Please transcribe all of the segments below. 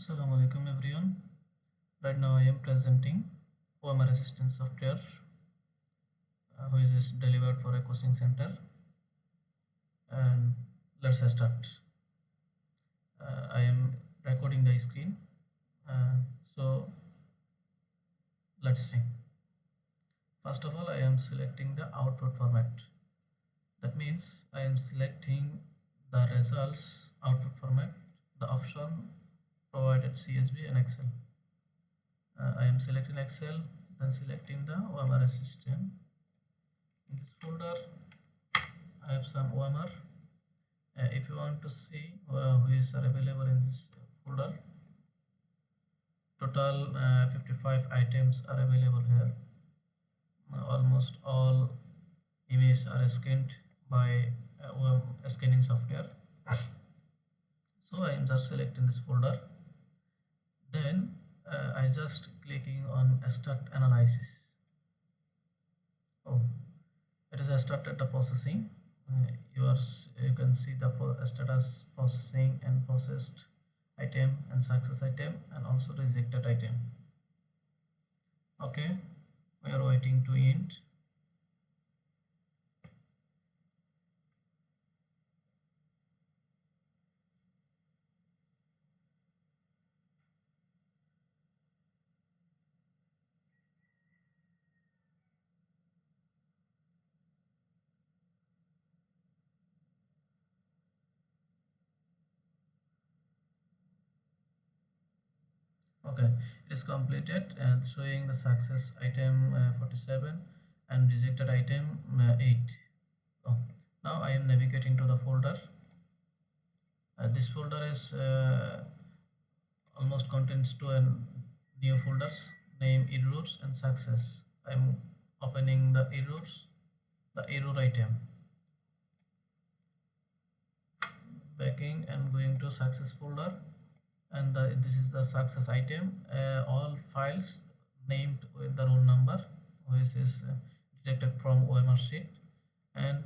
Assalamu alaikum everyone. Right now I am presenting OMR Assistant Software, which is delivered for a coaching center. And let's start. I am recording the screen. So let's see. First of all, I am selecting the output format. That means I am selecting the results output format, the option provided CSV and Excel. I am selecting Excel, then selecting the OMR Assistant. In this folder, I have some OMR. If you want to see which are available in this folder, total 55 items are available here. Almost all images are scanned by scanning software. So I am just selecting this folder. Then I just clicking on start analysis. Oh, it is started the processing. You can see the status processing and processed item and success item and also rejected item. Okay, we are waiting to end. Okay, it is completed and showing the success item 47 and rejected item 8. So now I am navigating to the folder. This folder is almost contains two new folders, name errors and success. I am opening the errors, the error item, backing and going to success folder, and this is the success item. All files named with the roll number, which is detected from OMR sheet, and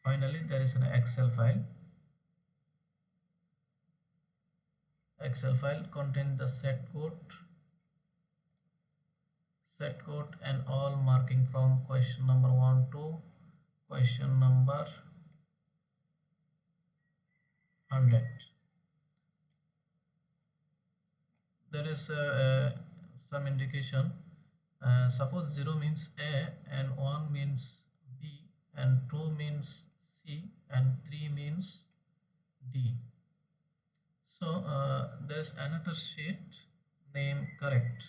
finally there is an Excel file. Excel file contains the set code and all marking from question number 1 to question number 100. There is some indication. Suppose 0 means A and 1 means B and 2 means C and 3 means D. So there's another sheet named correct,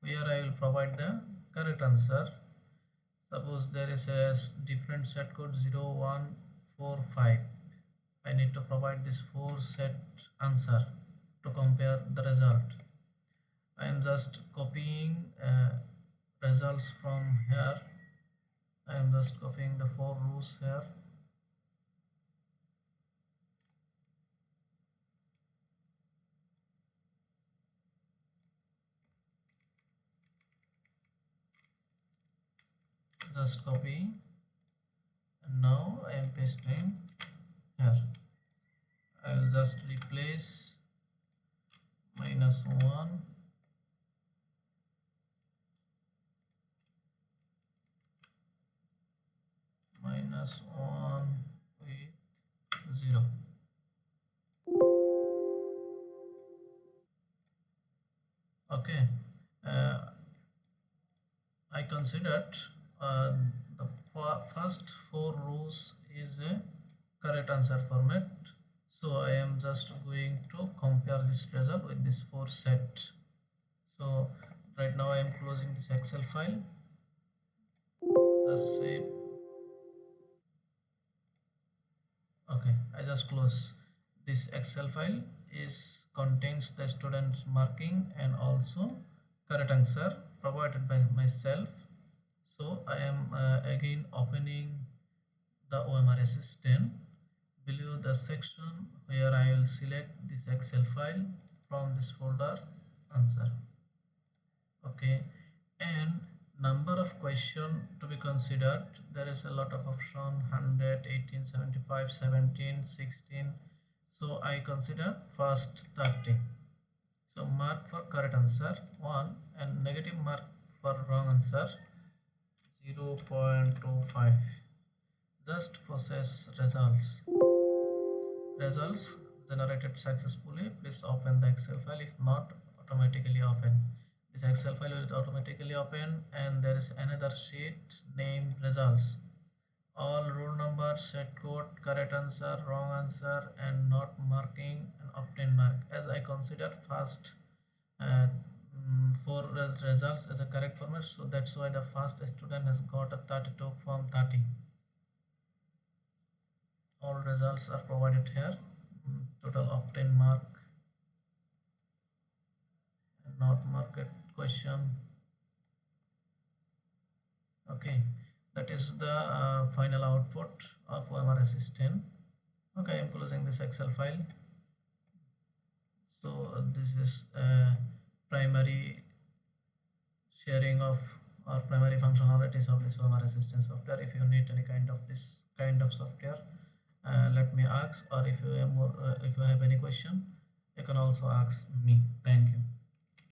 where I will provide the correct answer. Suppose there is a different set code 0145. I need to provide this 4 set answer to compare the result. I am just copying results from here. I am just copying the 4 rows here. Just copy, and now I am pasting here. I will just replace -1 -1 with 0. Okay, I considered the first 4 rows is a correct answer format. So I am just going to compare this result with this 4 set. So right now I am closing this Excel file. Just save. Okay, I just close this Excel file. Is contains the student's marking and also correct answer provided by myself. So I am again opening the OMR Assistant. Below the section where I will select this Excel file from this folder answer. Okay, and number of question to be considered, there is a lot of option 100, 18, 75, 17, 16. So I consider first 30. So mark for correct answer 1 and negative mark for wrong answer 0.25. Just process results. Results generated successfully. Please open the Excel file. If not, automatically open. This Excel file will automatically open, and there is another sheet named results. All roll numbers, set code, correct answer, wrong answer, and not marking and obtain mark. As I consider first uh, four results as a correct format, so that's why the first student has got a 32 from 30. All results are provided here. Total obtained mark and not marked question. Okay, that is the final output of OMR Assistant. Okay, I'm closing this Excel file. So this is primary sharing of or primary functionalities of this OMR Assistant software. If you need any kind of this kind of software, let me ask, or if you have any question, you can also ask me. Thank you.